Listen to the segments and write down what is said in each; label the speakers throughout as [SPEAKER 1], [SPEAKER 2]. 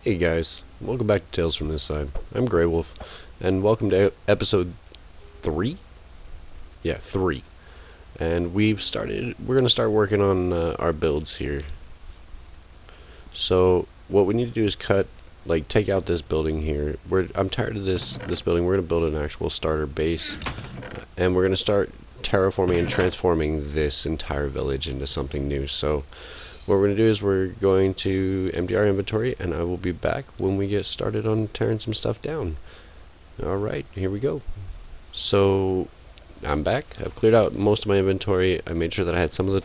[SPEAKER 1] Hey guys, welcome back to Tales from this side. I'm Grey Wolf, and welcome to episode 3? Yeah, 3. And we're gonna start working on our builds here. So, what we need to do is take out this building here. I'm tired of this building. We're gonna build an actual starter base, and we're gonna start terraforming and transforming this entire village into something new. So, what we're going to do is we're going to empty our inventory, and I will be back when we get started on tearing some stuff down. Alright, here we go. So, I'm back. I've cleared out most of my inventory. I made sure that I had some of the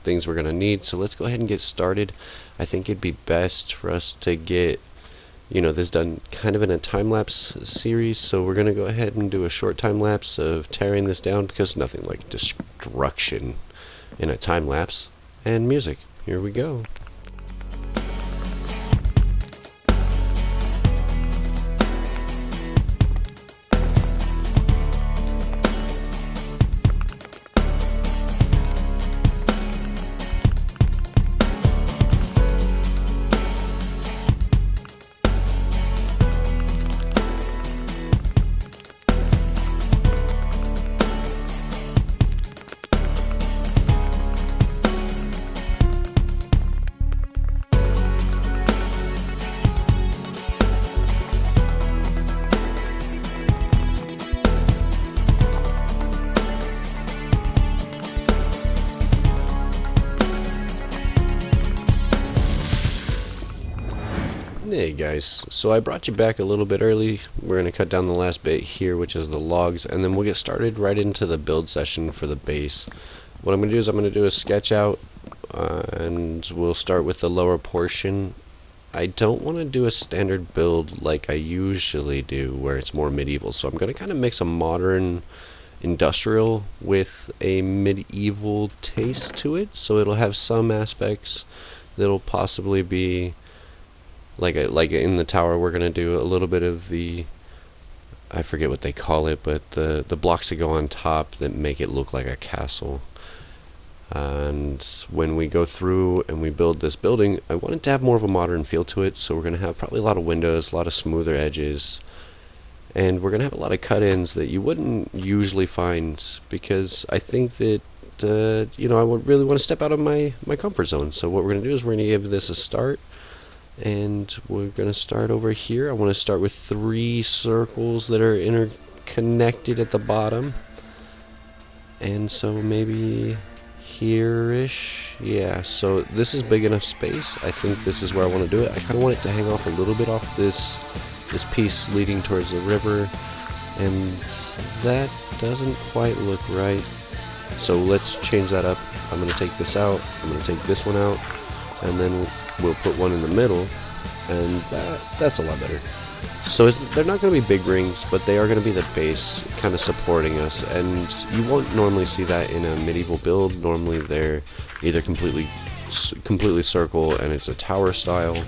[SPEAKER 1] things we're going to need. So let's go ahead and get started. I think it'd be best for us to get, this done kind of in a time-lapse series. So we're going to go ahead and do a short time-lapse of tearing this down, because nothing like destruction in a time-lapse. And music. Here we go. Hey guys, so I brought you back a little bit early. We're going to cut down the last bit here, which is the logs, and then we'll get started right into the build session for the base. What I'm going to do is I'm going to do a sketch out, and we'll start with the lower portion. I don't want to do a standard build like I usually do, where it's more medieval, so I'm going to kind of mix a modern industrial with a medieval taste to it, so it'll have some aspects that'll possibly be like in the tower. We're gonna do a little bit of I forget what they call it, but the blocks that go on top that make it look like a castle. And when we go through and we build this building, I want it to have more of a modern feel to it, so we're gonna have probably a lot of windows, a lot of smoother edges, and we're gonna have a lot of cut-ins that you wouldn't usually find, because I think that I would really want to step out of my comfort zone. So what we're gonna do is we're gonna give this a start. And we're going to start over here. I want to start with 3 circles that are interconnected at the bottom. And so maybe here-ish. Yeah, so this is big enough space. I think this is where I want to do it. I kind of want it to hang off a little bit off this piece leading towards the river. And that doesn't quite look right. So let's change that up. I'm going to take this out. I'm going to take this one out. And then we'll put one in the middle, and that's a lot better. So they're not going to be big rings, but they are going to be the base kind of supporting us, and you won't normally see that in a medieval build. Normally they're either completely circle and it's a tower style,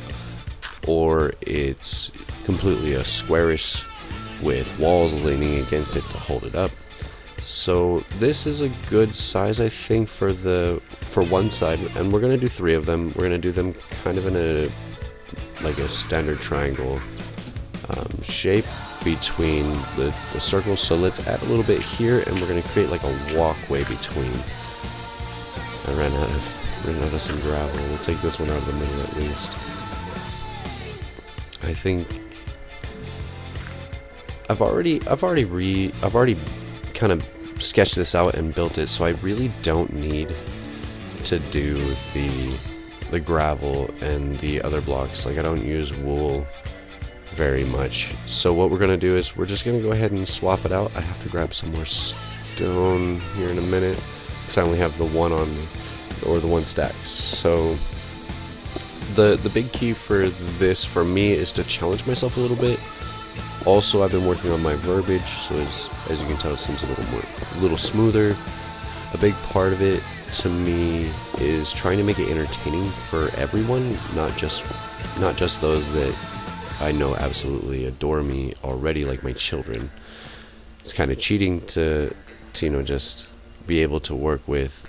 [SPEAKER 1] or it's completely a squarish with walls leaning against it to hold it up. So this is a good size, I think, for one side, and we're going to do 3 of them. We're going to do them kind of in a standard triangle shape between the circles. So let's add a little bit here, and we're going to create like a walkway between. I ran out of some gravel. We'll take this one out of the middle at least. I think I've already kind of sketched this out and built it, so I really don't need to do the gravel and the other blocks. Like, I don't use wool very much. So what we're gonna do is we're just gonna go ahead and swap it out. I have to grab some more stone here in a minute, because I only have the one on me, or the one stack. So the big key for this for me is to challenge myself a little bit. Also, I've been working on my verbiage, so as you can tell, it seems a little smoother. A big part of it to me is trying to make it entertaining for everyone, not just those that I know absolutely adore me already, like my children. It's kind of cheating to just be able to work with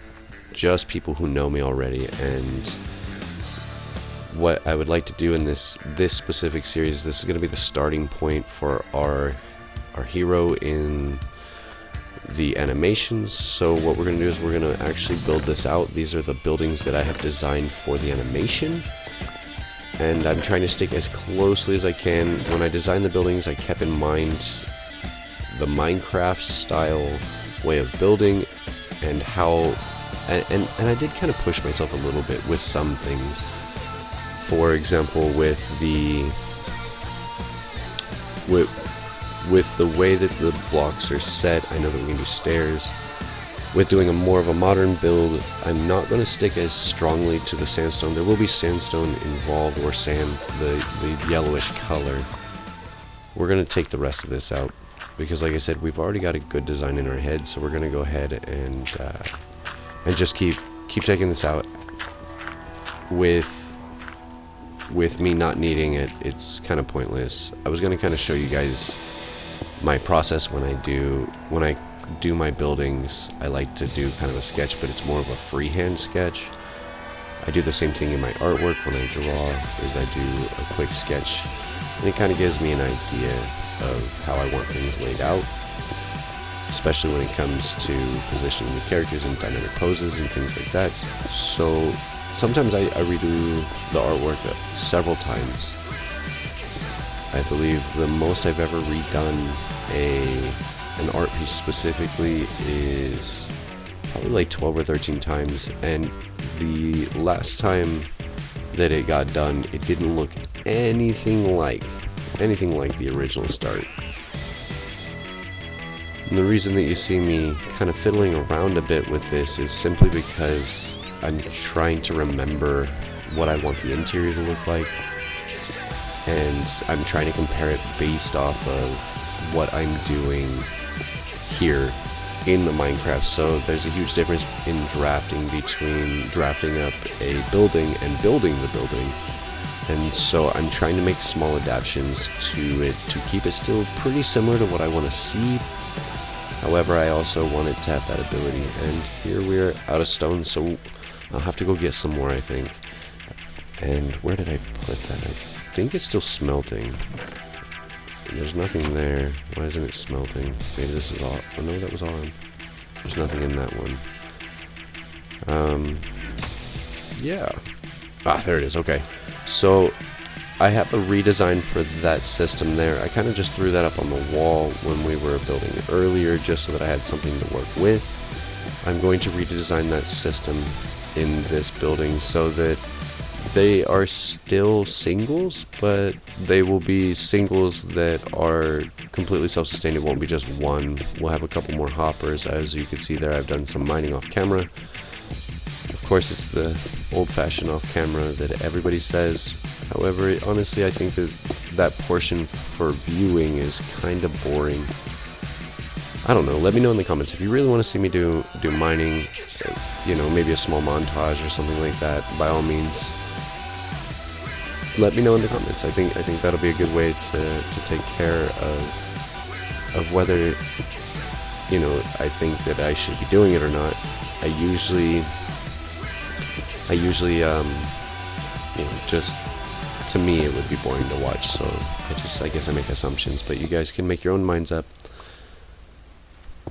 [SPEAKER 1] just people who know me already, and what I would like to do in this specific series. This is going to be the starting point for our hero in the animations. So what we're going to do is we're going to actually build this out. These are the buildings that I have designed for the animation, and I'm trying to stick as closely as I can. When I designed the buildings, I kept in mind the Minecraft style way of building, and how and I did kind of push myself a little bit with some things. For example, with the way that the blocks are set, I know that we can do stairs. With doing a more of a modern build, I'm not going to stick as strongly to the sandstone. There will be sandstone involved, or sand, the yellowish color. We're going to take the rest of this out, because like I said, we've already got a good design in our head, so we're going to go ahead and just keep taking this out. With me not needing it, it's kind of pointless. I was going to kind of show you guys my process when I do my buildings. I like to do kind of a sketch, but it's more of a freehand sketch. I do the same thing in my artwork when I draw, is I do a quick sketch, and it kind of gives me an idea of how I want things laid out, especially when it comes to positioning the characters in dynamic poses and things like that. So sometimes I redo the artwork several times. I believe the most I've ever redone an art piece specifically is probably like 12 or 13 times, and the last time that it got done, it didn't look anything like the original start. And the reason that you see me kind of fiddling around a bit with this is simply because I'm trying to remember what I want the interior to look like, and I'm trying to compare it based off of what I'm doing here in the Minecraft. So there's a huge difference in drafting between drafting up a building and building the building, and so I'm trying to make small adaptations to it to keep it still pretty similar to what I want to see. However, I also want it to have that ability, and here we're out of stone, so I'll have to go get some more, I think. And where did I put that? I think it's still smelting. There's nothing there. Why isn't it smelting? Maybe this is all. Oh no, that was on. There's nothing in that one. Yeah. Ah, there it is. Okay. So I have a redesign for that system there. I kind of just threw that up on the wall when we were building it earlier, just so that I had something to work with. I'm going to redesign that system in this building so that they are still singles, but they will be singles that are completely self-sustained. It won't be just one. We'll have a couple more hoppers. As you can see there, I've done some mining off camera. Of course, it's the old-fashioned off camera that everybody says. However, honestly, I think that portion for viewing is kind of boring. I don't know. Let me know in the comments if you really want to see me do mining. You know, maybe a small montage or something like that. By all means, let me know in the comments. I think that'll be a good way to take care of whether, you know, I think that I should be doing it or not. I usually you know, just to me it would be boring to watch, so I guess I make assumptions, but you guys can make your own minds up.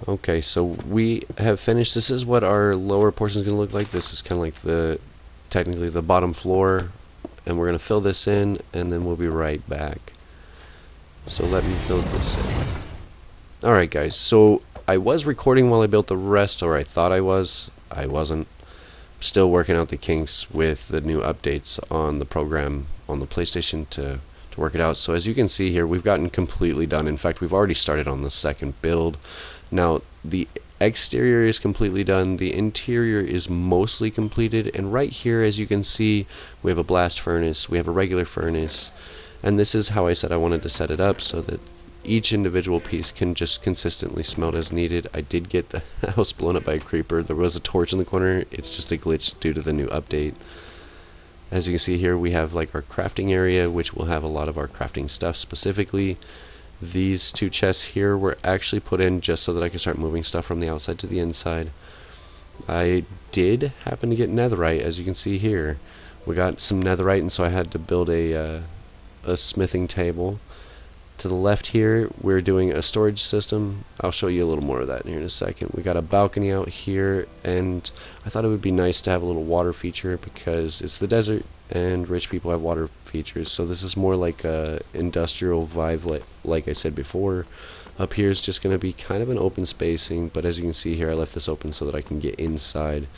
[SPEAKER 1] Okay, so we have finished. This is what our lower portion is going to look like. This is kind of like technically the bottom floor, and we're going to fill this in, and then we'll be right back. So let me fill this in. Alright guys, so I was recording while I built the rest, or I thought I was. I wasn't. Still working out the kinks with the new updates on the program on the PlayStation to work it out. So as you can see here, we've gotten completely done. In fact, we've already started on the second build. Now the exterior is completely done, the interior is mostly completed, and right here, as you can see, we have a blast furnace, we have a regular furnace, and this is how I said I wanted to set it up, so that each individual piece can just consistently smelt as needed. I did get the house blown up by a creeper. There was a torch in the corner. It's just a glitch due to the new update. As you can see here, we have like our crafting area, which will have a lot of our crafting stuff. Specifically, these two chests here were actually put in just so that I could start moving stuff from the outside to the inside. I did happen to get netherite, as you can see here, We got some netherite, and so I had to build a smithing table. To the left here, we're doing a storage system. I'll show you a little more of that here in a second. We got a balcony out here, and I thought it would be nice to have a little water feature because it's the desert and rich people have water features. So this is more like a industrial vibe, like I said before. Up here is just going to be kind of an open spacing, but as you can see here, I left this open so that I can get inside.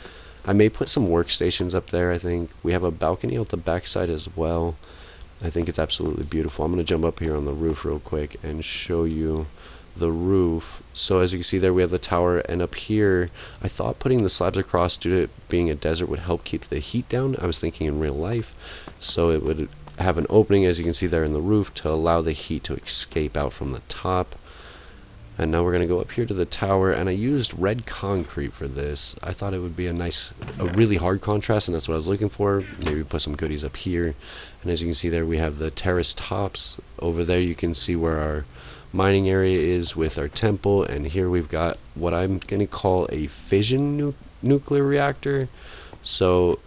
[SPEAKER 1] I may put some workstations up there. I think we have a balcony out the backside as well. I think it's absolutely beautiful. I'm going to jump up here on the roof real quick and show you the roof. So as you can see there, we have the tower, and up here I thought putting the slabs across due to it being a desert would help keep the heat down. I was thinking in real life, so it would have an opening, as you can see there, in the roof to allow the heat to escape out from the top. And now we're going to go up here to the tower, and I used red concrete for this. I thought it would be a really hard contrast, and that's what I was looking for. Maybe put some goodies up here. And as you can see there, we have the terrace tops. Over there you can see where our mining area is with our temple, and here we've got what I'm going to call a fission nuclear reactor. So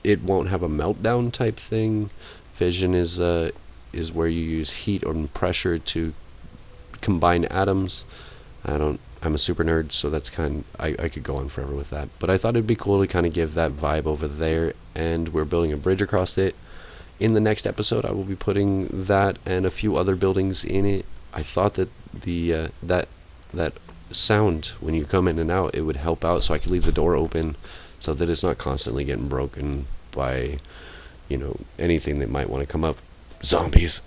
[SPEAKER 1] it won't have a meltdown type thing. Fission is where you use heat or pressure to combine atoms. I'm a super nerd, so that's I could go on forever with that, but I thought it'd be cool to kind of give that vibe over there. And we're building a bridge across it. In the next episode I will be putting that and a few other buildings in it. I thought that the that sound when you come in and out, it would help out, so I could leave the door open so that it's not constantly getting broken by, you know, anything that might want to come up, zombies.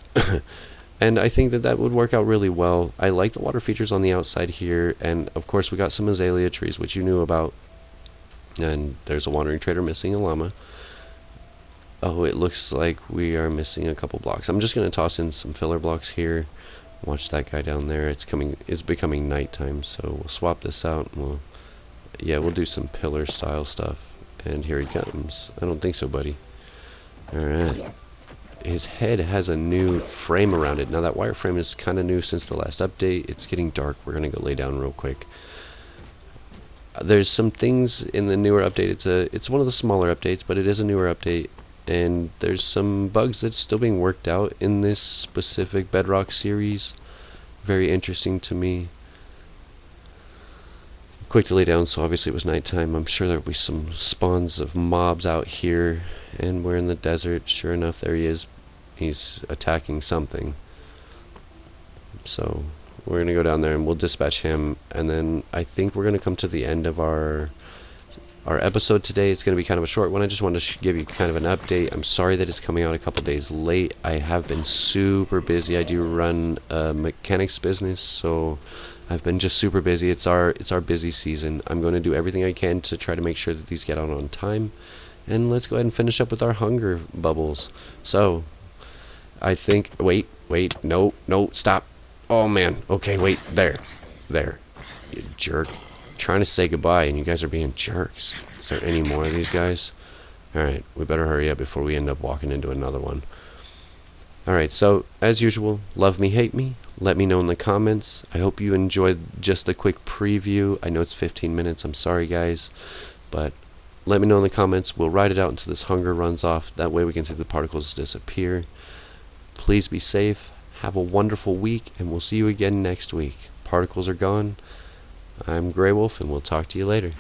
[SPEAKER 1] And I think that would work out really well. I like the water features on the outside here, and of course we got some azalea trees, which you knew about. And there's a wandering trader missing a llama. Oh, it looks like we are missing a couple blocks. I'm just going to toss in some filler blocks here. Watch that guy down there. It's becoming nighttime, so we'll swap this out. And we'll do some pillar style stuff. And here he comes. I don't think so, buddy. Alright. His head has a new frame around it. Now that wireframe is kind of new since the last update. It's getting dark. We're going to go lay down real quick. There's some things in the newer update. It's one of the smaller updates, but it is a newer update. And there's some bugs that's still being worked out in this specific Bedrock series. Very interesting to me. Quick to lay down, so obviously it was nighttime. I'm sure there'll be some spawns of mobs out here. And we're in the desert. Sure enough, there he is. He's attacking something. So we're going to go down there and we'll dispatch him. And then I think we're going to come to the end of our episode today. It's going to be kind of a short one. I just wanted to give you kind of an update. I'm sorry that it's coming out a couple days late. I have been super busy. I do run a mechanics business, so I've been just super busy. It's our busy season. I'm going to do everything I can to try to make sure that these get out on time. And let's go ahead and finish up with our hunger bubbles. So I think wait, no, stop. Oh man. Okay, wait, there, you jerk. Trying to say goodbye and you guys are being jerks. Is there any more of these guys? Alright, we better hurry up before we end up walking into another one. Alright, so as usual, love me, hate me, let me know in the comments. I hope you enjoyed just a quick preview. I know it's 15 minutes, I'm sorry guys, but let me know in the comments. We'll ride it out until this hunger runs off. That way we can see the particles disappear. Please be safe, have a wonderful week, and we'll see you again next week. Particles are gone. I'm Grey Wolf, and we'll talk to you later.